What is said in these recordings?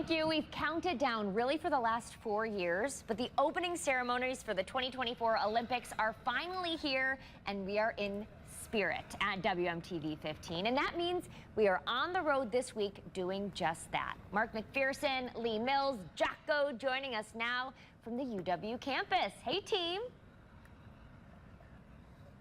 Thank you. We've counted down really for the last 4 years, but the opening ceremonies for the 2024 Olympics are finally here, and we are in spirit at WMTV 15. And that means we are on the road this week doing just that. Mark McPherson, Lee Mills, Jocko joining us now from the UW campus. Hey, team.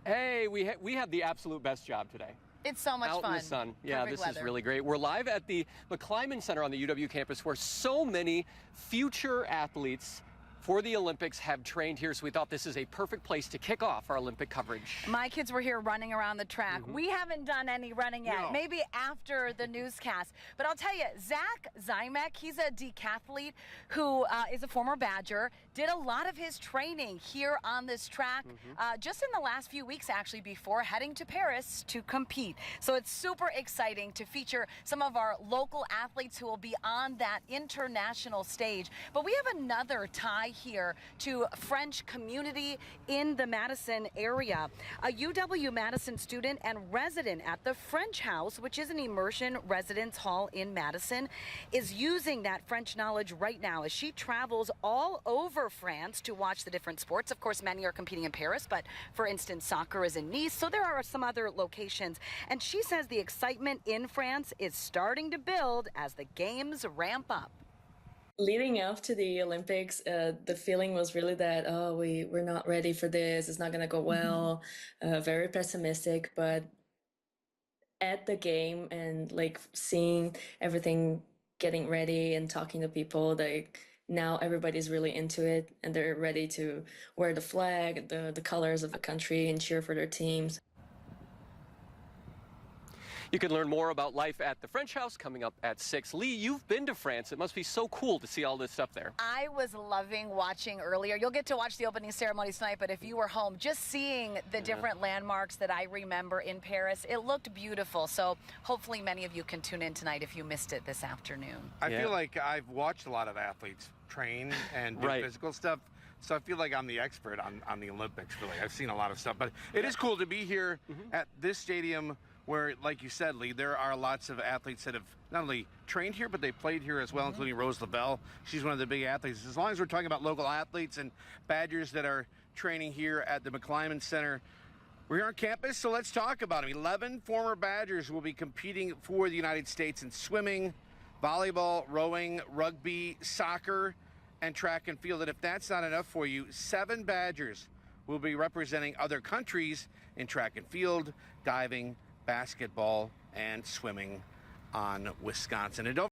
Hey, we have the absolute best job today. It's so much fun. Out in the sun. Yeah, Perfect this weather. is really great. We're live at the McClymonds Center on the UW campus where so many future athletes for the Olympics have trained here, so we thought this is a perfect place to kick off our Olympic coverage. My kids were here running around the track. We haven't done any running yet, No. maybe after the newscast. But I'll tell you, Zach Zymek, he's a decathlete who is a former Badger, did a lot of his training here on this track just in the last few weeks, actually, before heading to Paris to compete. So it's super exciting to feature some of our local athletes who will be on that international stage. But we have another tie here to French community in the Madison area. A UW-Madison student and resident at the French House, which is an immersion residence hall in Madison, is using that French knowledge right now as she travels all over France to watch the different sports. Of course, many are competing in Paris, but for instance, soccer is in Nice, so there are some other locations. And she says the excitement in France is starting to build as the games ramp up. Leading up to the Olympics, the feeling was really that, oh, we're not ready for this. It's not going to go well. Very pessimistic. But at the game and like seeing everything getting ready and talking to people, like now everybody's really into it and they're ready to wear the flag, the colors of the country and cheer for their teams. You can learn more about life at the French House coming up at 6. Lee, you've been to France. It must be so cool to see all this stuff there. I was loving watching earlier. You'll get to watch the opening ceremony tonight, but if you were home, just seeing the different landmarks that I remember in Paris, it looked beautiful. So hopefully many of you can tune in tonight if you missed it this afternoon. I feel like I've watched a lot of athletes train and do physical stuff. So I feel like I'm the expert on the Olympics, really. I've seen a lot of stuff. But it is cool to be here at this stadium where, like you said, Lee, there are lots of athletes that have not only trained here, but they played here as well, including Rose Lavelle. She's one of the big athletes. As long as we're talking about local athletes and Badgers that are training here at the McClymonds Center, we're here on campus, so let's talk about them. 11 former Badgers will be competing for the United States in swimming, volleyball, rowing, rugby, soccer, and track and field. And if that's not enough for you, 7 Badgers will be representing other countries in track and field, diving, basketball, and swimming on Wisconsin. And don't